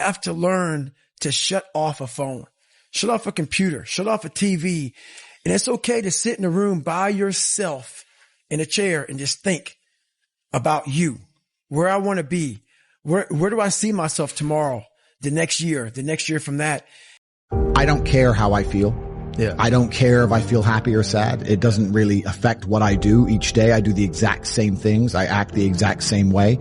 I have to learn to shut off a phone, shut off a computer, shut off a TV. And it's okay to sit in a room by yourself in a chair and just think about you, where I want to be. Where do I see myself tomorrow, the next year from that? I don't care how I feel. Yeah. I don't care if I feel happy or sad. It doesn't really affect what I do each day. I do the exact same things. I act the exact same way.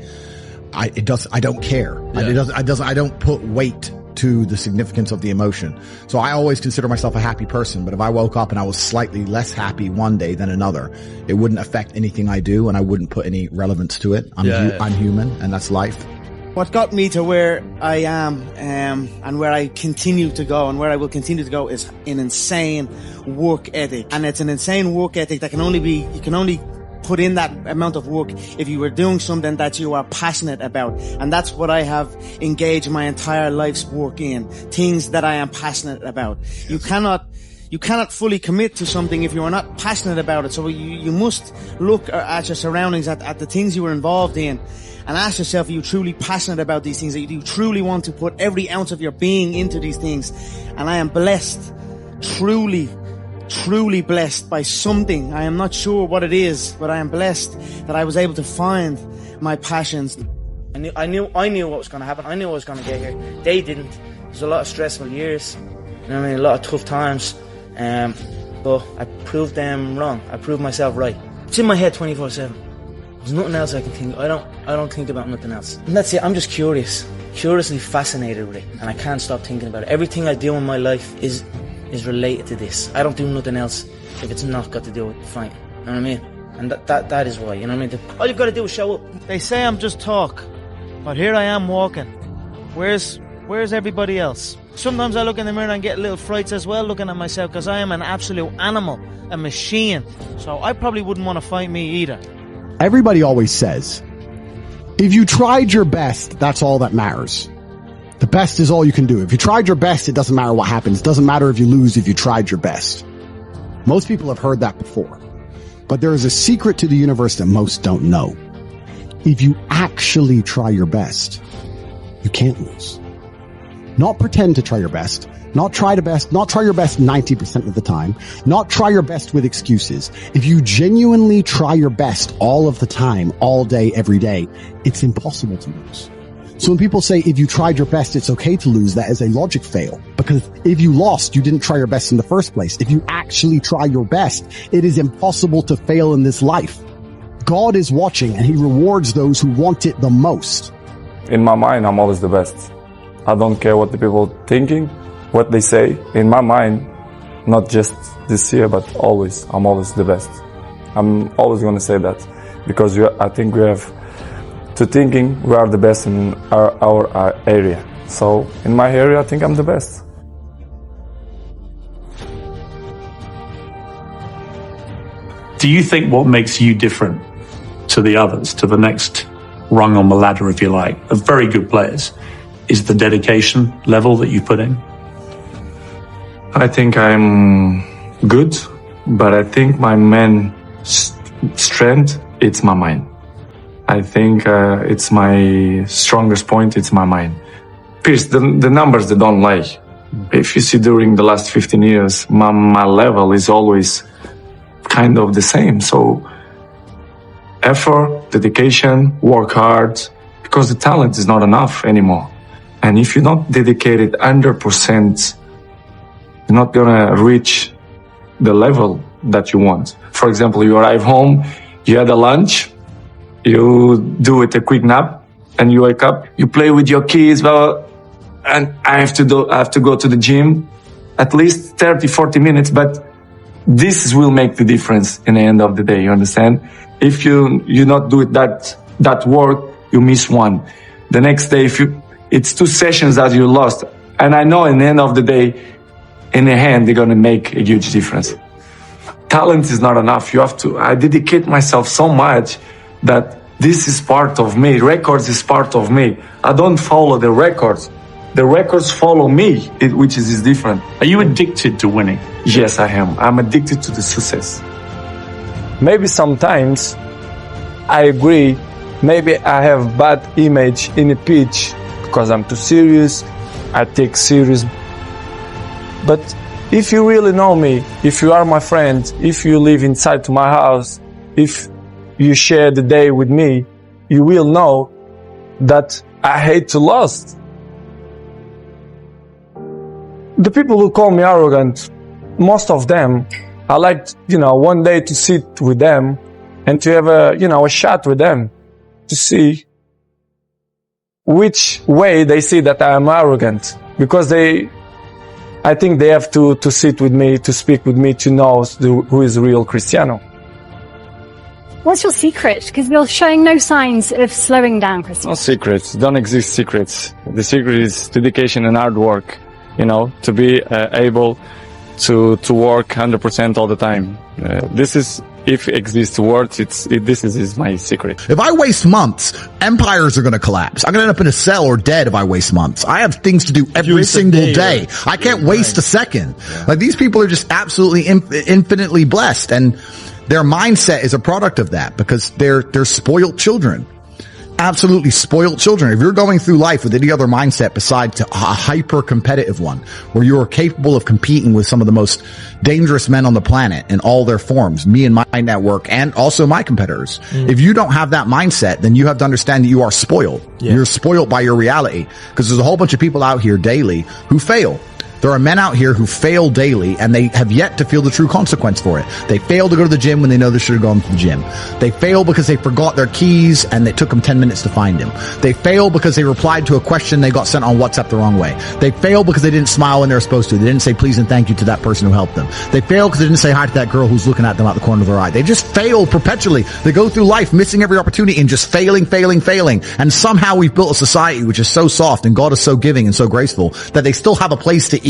I don't care. Yeah. I don't put weight to the significance of the emotion. So I always consider myself a happy person, but if I woke up and I was slightly less happy one day than another, it wouldn't affect anything I do and I wouldn't put any relevance to it. I'm human and that's life. What got me to where I am and where I continue to go and where I will continue to go is an insane work ethic. And it's an insane work ethic that you can only put in that amount of work if you were doing something that you are passionate about. And that's what I have engaged my entire life's work in, things that I am passionate about. You cannot fully commit to something if you are not passionate about it. So you must look at your surroundings, at the things you are involved in, and ask yourself, are you truly passionate about these things? Do you truly want to put every ounce of your being into these things? And I am blessed, truly blessed by something. I am not sure what it is, but I am blessed that I was able to find my passions. I knew what was going to happen. I knew I was going to get here. They didn't. There's a lot of stressful years. You know what I mean? A lot of tough times. But I proved them wrong. I proved myself right. It's in my head 24/7. There's nothing else I can think. I don't think about nothing else. And that's it. I'm just curiously fascinated with it, and I can't stop thinking about it. Everything I do in my life is related to this. I don't do nothing else if it's not got to do with fighting. You know what I mean? And that is why. You know what I mean? All you've got to do is show up. They say I'm just talk, but here I am walking. Where's everybody else? Sometimes I look in the mirror and get little frights as well looking at myself, because I am an absolute animal, a machine. So I probably wouldn't want to fight me either. Everybody always says, if you tried your best, that's all that matters. The best is all you can do. If you tried your best, it doesn't matter what happens. It doesn't matter if you lose if you tried your best. Most people have heard that before. But there is a secret to the universe that most don't know. If you actually try your best, you can't lose. Not pretend to try your best. Not try your best 90% of the time. Not try your best with excuses. If you genuinely try your best all of the time, all day, every day, it's impossible to lose. So when people say, if you tried your best, it's okay to lose, that is a logic fail. Because if you lost, you didn't try your best in the first place. If you actually try your best, it is impossible to fail in this life. God is watching and he rewards those who want it the most. In my mind, I'm always the best. I don't care what the people are thinking, what they say. In my mind, not just this year, but always, I'm always the best. I'm always going to say that because I think we have to thinking we are the best in our area. So in my area, I think I'm the best. Do you think what makes you different to the others, to the next rung on the ladder, if you like, of very good players, is the dedication level that you put in? I think I'm good, but I think my main strength, it's my mind. I think it's my strongest point, it's my mind. Pierce, the numbers, they don't lie. If you see during the last 15 years, my level is always kind of the same. So effort, dedication, work hard, because the talent is not enough anymore. And if you're not dedicated 100%, you're not gonna reach the level that you want. For example, you arrive home, you had a lunch, you do it a quick nap, and you wake up, you play with your kids, and I have to go to the gym at least 30, 40 minutes, but this will make the difference in the end of the day, you understand? If you not do it that work, you miss one. The next day, it's 2 sessions that you lost. And I know in the end of the day, in the hand, they're going to make a huge difference. Talent is not enough. I dedicate myself so much that this is part of me. Records is part of me. I don't follow the records. The records follow me, which is different. Are you addicted to winning? Yes, I am. I'm addicted to the success. Maybe sometimes I agree. Maybe I have bad image in the pitch because I'm too serious. I take serious. But if you really know me, if you are my friend, if you live inside to my house, if you share the day with me, you will know that I hate to lose. The people who call me arrogant, most of them, I like, one day to sit with them and to have a chat with them to see which way they see that I am arrogant. Because I think they have to sit with me, to speak with me, to know who is real Cristiano. What's your secret? Because you're showing no signs of slowing down, Cristiano. No secrets. Don't exist secrets. The secret is dedication and hard work, to be able to work 100% all the time. This is, if exists words, this is my secret. If I waste months, empires are going to collapse. I'm going to end up in a cell or dead if I waste months. I have things to do every single day. I can't waste a second. Yeah. Like, these people are just absolutely infinitely blessed, and their mindset is a product of that, because they're spoiled children. Absolutely spoiled children. If you're going through life with any other mindset besides a hyper competitive one, where you are capable of competing with some of the most dangerous men on the planet in all their forms, me and my network, and also my competitors. If you don't have that mindset, then you have to understand that you are spoiled. Yeah. You're spoiled by your reality, because there's a whole bunch of people out here daily who fail. There are men out here who fail daily, and they have yet to feel the true consequence for it. They fail to go to the gym when they know they should have gone to the gym. They fail because they forgot their keys and it took them 10 minutes to find them. They fail because they replied to a question they got sent on WhatsApp the wrong way. They fail because they didn't smile when they were supposed to. They didn't say please and thank you to that person who helped them. They fail because they didn't say hi to that girl who's looking at them out the corner of their eye. They just fail perpetually. They go through life missing every opportunity and just failing. And somehow we've built a society which is so soft, and God is so giving and so graceful, that they still have a place to eat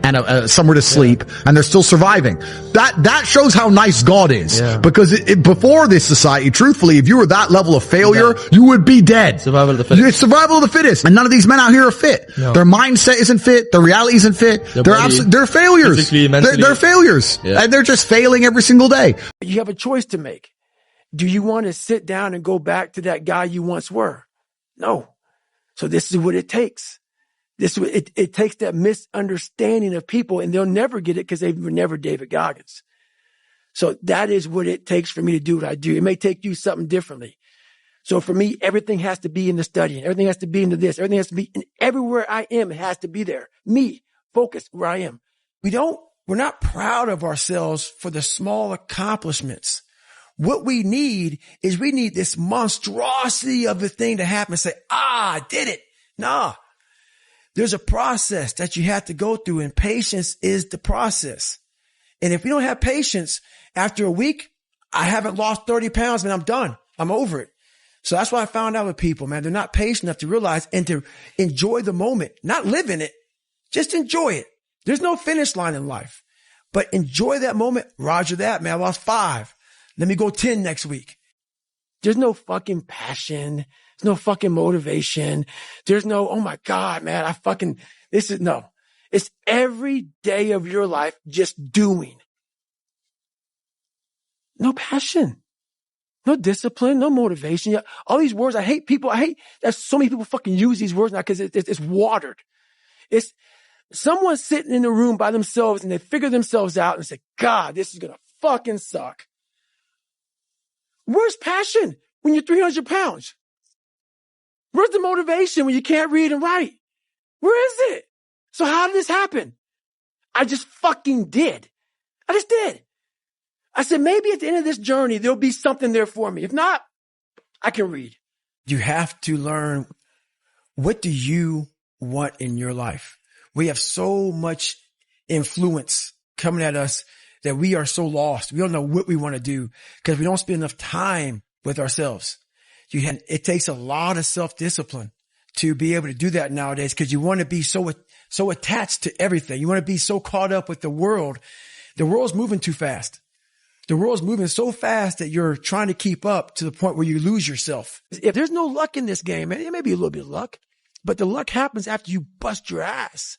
and somewhere to sleep, and they're still surviving. That shows how nice God is. Yeah. Because before this society, truthfully, if you were that level of failure, you would be dead. Survival of the fittest. It's survival of the fittest. And none of these men out here are fit. No. Their mindset isn't fit. Their reality isn't fit. They're failures. They're failures. Yeah. And they're just failing every single day. You have a choice to make. Do you want to sit down and go back to that guy you once were? No. So this is what it takes. It takes that misunderstanding of people, and they'll never get it because they were never David Goggins. So that is what it takes for me to do what I do. It may take you something differently. So for me, everything has to be in the studying. Everything has to be into this. Everything has to be, and everywhere I am, it has to be there. Me, focus where I am. We're not proud of ourselves for the small accomplishments. What we need is this monstrosity of the thing to happen and say, I did it. Nah. There's a process that you have to go through, and patience is the process. And if we don't have patience, after a week, I haven't lost 30 pounds, man, I'm done. I'm over it. So that's what I found out with people, man. They're not patient enough to realize and to enjoy the moment, not live in it. Just enjoy it. There's no finish line in life, but enjoy that moment. Roger that, man. I lost 5. Let me go 10 next week. There's no fucking passion. There's no fucking motivation. There's no, oh my God, man, no. It's every day of your life just doing. No passion, no discipline, no motivation. All these words, I hate that so many people fucking use these words now because it's watered. It's someone sitting in the room by themselves and they figure themselves out and say, God, this is going to fucking suck. Where's passion when you're 300 pounds? Where's the motivation when you can't read and write? Where is it? So how did this happen? I just fucking did. I just did. I said, maybe at the end of this journey, there'll be something there for me. If not, I can read. You have to learn, what do you want in your life? We have so much influence coming at us that we are so lost. We don't know what we want to do because we don't spend enough time with ourselves. It takes a lot of self-discipline to be able to do that nowadays because you want to be so attached to everything. You want to be so caught up with the world. The world's moving too fast. The world's moving so fast that you're trying to keep up to the point where you lose yourself. If there's no luck in this game, man, it may be a little bit of luck, but the luck happens after you bust your ass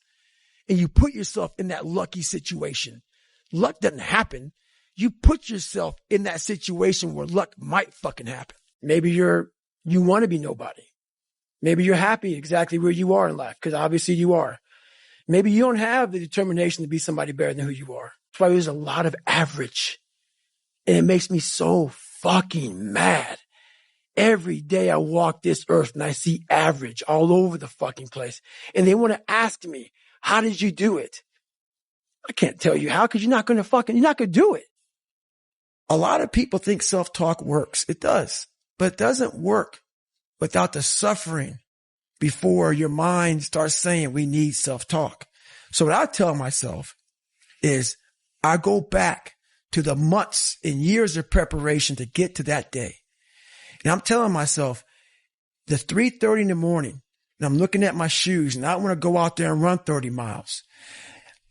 and you put yourself in that lucky situation. Luck doesn't happen. You put yourself in that situation where luck might fucking happen. Maybe you want to be nobody. Maybe you're happy exactly where you are in life, because obviously you are. Maybe you don't have the determination to be somebody better than who you are. That's why there's a lot of average. And it makes me so fucking mad. Every day I walk this earth and I see average all over the fucking place. And they want to ask me, how did you do it? I can't tell you how, because you're not going to do it. A lot of people think self-talk works. It does, but it doesn't work without the suffering before your mind starts saying we need self-talk. So what I tell myself is I go back to the months and years of preparation to get to that day. And I'm telling myself the 3:30 in the morning, and I'm looking at my shoes and I want to go out there and run 30 miles.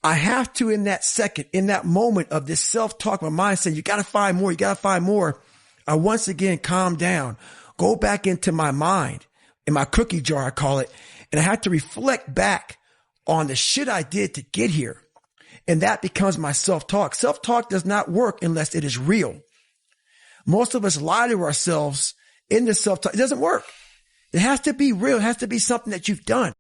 I have to, in that second, in that moment of this self-talk, my mind saying, you got to find more. You got to find more. I once again calm down, go back into my mind, in my cookie jar, I call it. And I have to reflect back on the shit I did to get here. And that becomes my self-talk. Self-talk does not work unless it is real. Most of us lie to ourselves in the self-talk. It doesn't work. It has to be real. It has to be something that you've done.